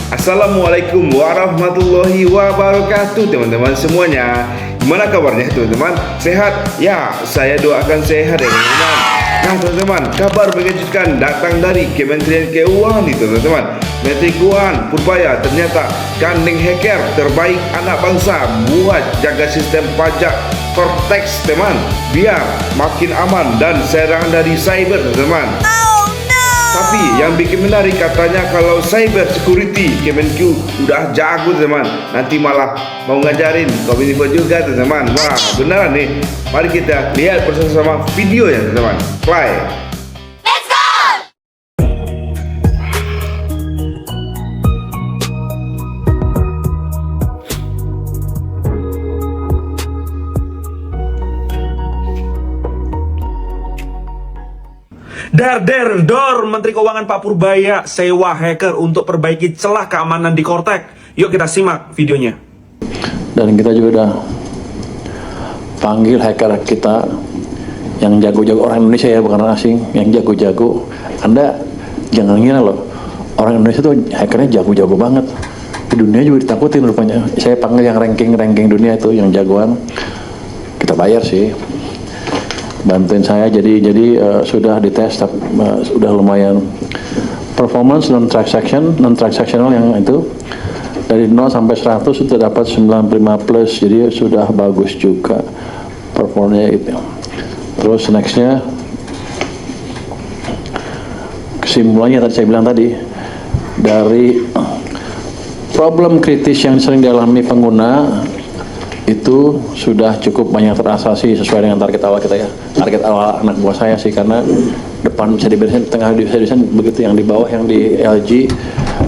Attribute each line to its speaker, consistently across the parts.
Speaker 1: Assalamualaikum warahmatullahi wabarakatuh teman-teman semuanya. Gimana kabarnya teman-teman? Sehat? Ya, saya doakan sehat ya teman-teman. Nah teman-teman, kabar mengejutkan datang dari Kementerian Keuangan nih teman-teman. Menteri Keuangan Purbaya ternyata gandeng hacker terbaik anak bangsa buat jaga sistem pajak Cortex teman, biar makin aman dan serangan dari cyber teman. Tapi yang bikin menarik katanya kalau cyber security Kemenku udah jago teman. Nanti malah mau ngajarin Kominfo juga teman. Wah beneran nih. Mari kita lihat bersama video ya teman. Play.
Speaker 2: Dor, Menteri Keuangan Pak Purbaya sewa hacker untuk perbaiki celah keamanan di Cortex. Yuk kita simak videonya.
Speaker 3: Dan kita juga udah panggil hacker kita yang jago-jago, orang Indonesia ya, bukan orang asing, yang jago-jago. Anda jangan ngira loh, orang Indonesia tuh hackernya jago-jago banget. Di dunia juga ditakutin rupanya. Saya panggil yang ranking dunia itu, yang jagoan. Kita bayar sih, bantuin saya, jadi sudah dites, sudah lumayan. Performance non-transactional yang itu dari 0 sampai 100 sudah dapat 95 plus, jadi sudah bagus juga performanya itu. Terus nextnya kesimpulannya tadi saya bilang tadi, dari problem kritis yang sering dialami pengguna itu sudah cukup banyak teratasi sesuai dengan target awal kita ya. Target awal anak buah saya sih, karena depan bisa diberesin, tengah bisa diberesin, begitu yang di bawah, yang di LG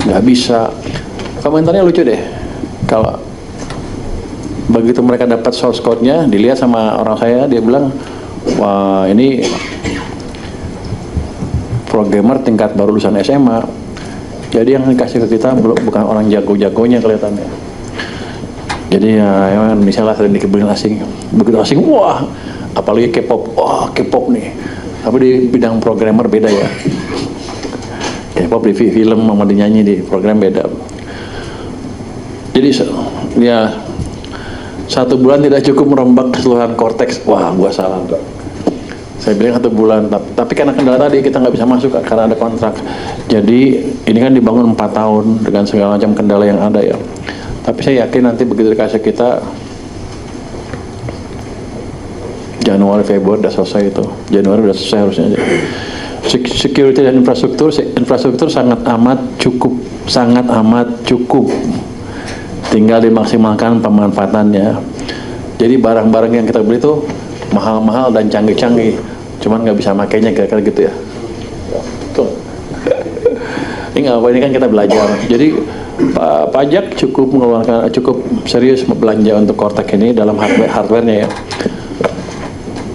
Speaker 3: nggak bisa. Komentarnya lucu deh, kalau begitu mereka dapat source code-nya, dilihat sama orang saya, dia bilang, wah ini programmer tingkat baru lulusan SMA. Jadi yang dikasih ke kita bukan orang jago-jagonya kelihatannya. Jadi ya misalnya sering dikebelin asing, begitu asing, wah apalagi K-pop, wah K-pop nih. Tapi di bidang programmer beda ya. K-pop di film sama dinyanyi, di program beda. Jadi ya 1 bulan tidak cukup merombak keseluruhan Cortex. Wah gua salah. Saya bilang 1 bulan, tapi karena kendala tadi kita nggak bisa masuk karena ada kontrak. Jadi ini kan dibangun 4 tahun dengan segala macam kendala yang ada ya. Tapi saya yakin nanti begitu dikasih kita Januari Februari udah selesai itu. Januari udah selesai harusnya. Security dan infrastruktur sangat amat cukup. Tinggal dimaksimalkan pemanfaatannya. Jadi barang-barang yang kita beli itu mahal-mahal dan canggih-canggih. Cuman nggak bisa makainya kira-kira gitu ya. Tuh. Ini kan kita belajar. Jadi pajak cukup serius belanja untuk Cortex ini dalam hardware-nya ya.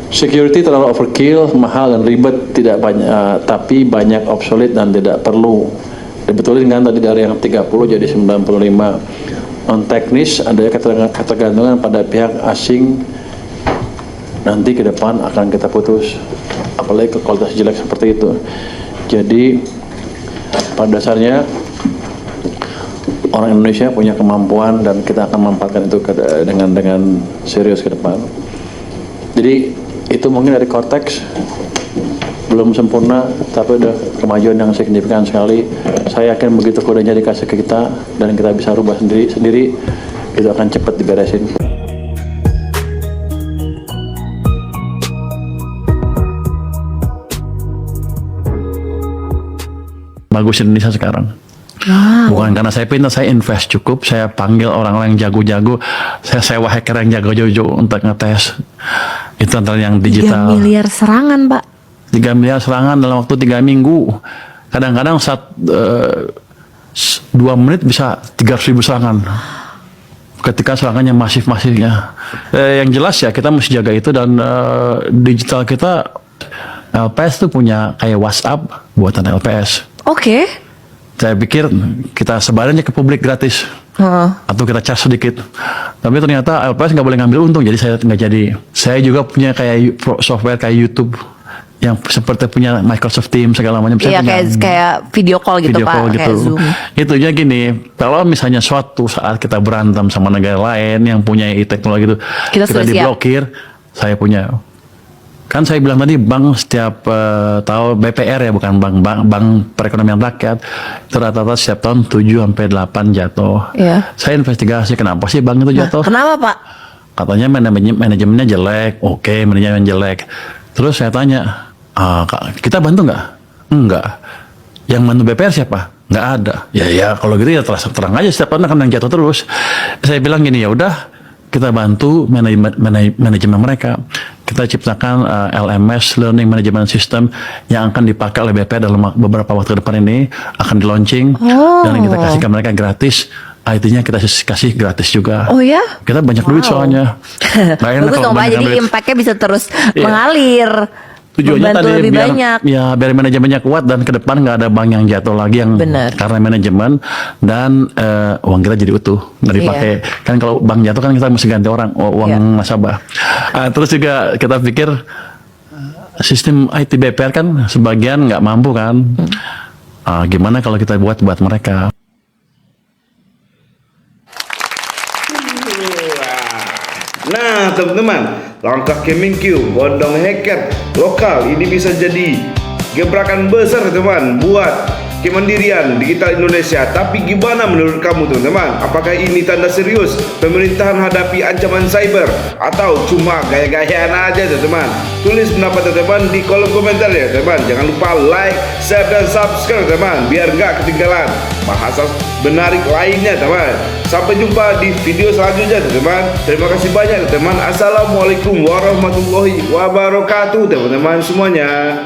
Speaker 3: Security terlalu overkill, mahal dan ribet, tidak banyak, tapi banyak obsolete dan tidak perlu. Dibetulin kan tadi dari yang 30 jadi 95. Non teknis ada ketergantungan pada pihak asing. Nanti ke depan akan kita putus, apalagi ke kualitas jelek seperti itu. Jadi pada dasarnya orang Indonesia punya kemampuan dan kita akan memanfaatkan itu dengan serius ke depan. Jadi itu mungkin dari Cortex, belum sempurna tapi udah kemajuan yang signifikan sekali. Saya yakin begitu kodenya dikasih ke kita dan kita bisa rubah sendiri, itu akan cepat diberesin. Bagus Indonesia sekarang. Wow. Bukan karena saya pintar, saya invest cukup, saya panggil orang-orang yang jago-jago, saya sewa hacker yang jago-jago untuk ngetes. Itu antara yang digital.
Speaker 4: 3 miliar serangan, Pak.
Speaker 3: 3 miliar serangan dalam waktu 3 minggu. Kadang-kadang 2 menit bisa 300.000 serangan. Ketika serangannya masif-masifnya. Yang jelas ya kita mesti jaga itu, dan digital kita, LPS tuh punya kayak WhatsApp buatan LPS.
Speaker 4: Oke.
Speaker 3: Saya pikir kita sebarannya ke publik gratis, atau kita charge sedikit. Tapi ternyata LPS nggak boleh ngambil untung, jadi saya nggak jadi. Saya juga punya kayak software kayak YouTube yang seperti punya Microsoft Teams segala macam. Saya
Speaker 4: Iya,
Speaker 3: punya
Speaker 4: kayak video call gitu
Speaker 3: video
Speaker 4: Pak,
Speaker 3: call
Speaker 4: kayak
Speaker 3: gitu.
Speaker 4: Zoom.
Speaker 3: Itunya gini, kalau misalnya suatu saat kita berantem sama negara lain yang punya teknologi itu,
Speaker 4: Kita sudah siap.
Speaker 3: diblokir, saya punya. Kan saya bilang tadi bank setiap tahun BPR ya, bukan bank perekonomian rakyat, itu rata-rata setiap tahun 7 sampai 8 jatuh.
Speaker 4: Iya.
Speaker 3: Saya investigasi kenapa sih bank itu jatuh?
Speaker 4: Kenapa Pak?
Speaker 3: Katanya manajemennya jelek. Oke, manajemen jelek. Terus saya tanya, Kak, kita bantu nggak? Enggak. Yang bantu BPR siapa? Nggak ada. Ya kalau gitu ya terang aja setiap tahun akan yang jatuh terus. Saya bilang gini, ya udah kita bantu manajemen mereka. Kita ciptakan LMS, Learning Management System, yang akan dipakai oleh BPR dalam beberapa waktu ke depan ini, akan di launching dan kita kasih ke mereka gratis. IT-nya kita kasih gratis juga.
Speaker 4: Oh ya?
Speaker 3: Kita banyak duit soalnya. Nggak enak
Speaker 4: Bagus
Speaker 3: kalau
Speaker 4: dong Pak,
Speaker 3: banyak
Speaker 4: jadi
Speaker 3: duit.
Speaker 4: impact-nya bisa terus
Speaker 3: Iya.
Speaker 4: mengalir.
Speaker 3: Tujuannya
Speaker 4: Membantu
Speaker 3: tadi
Speaker 4: lebih
Speaker 3: biar
Speaker 4: banyak.
Speaker 3: biar manajemennya kuat dan ke depan nggak ada bank yang jatuh lagi yang
Speaker 4: Benar.
Speaker 3: karena manajemen, dan uang kita jadi utuh nggak dipakai. Kan kalau bank jatuh kan kita mesti ganti orang uang
Speaker 4: Iya.
Speaker 3: nasabah. Terus juga kita pikir sistem IT BPR kan sebagian nggak mampu kan. Gimana kalau kita buat mereka?
Speaker 1: Nah teman-teman, langkah Kemenkeu bondong hacker lokal ini bisa jadi gebrakan besar teman buat kemandirian digital Indonesia. Tapi gimana menurut kamu teman-teman? Apakah ini tanda serius pemerintahan hadapi ancaman cyber atau cuma gaya-gayaan aja teman-teman? Tulis pendapat teman di kolom komentar ya teman. Jangan lupa like, share dan subscribe teman, biar nggak ketinggalan bahasa menarik lainnya teman. Sampai jumpa di video selanjutnya teman. Terima kasih banyak teman. Assalamualaikum warahmatullahi wabarakatuh teman-teman semuanya.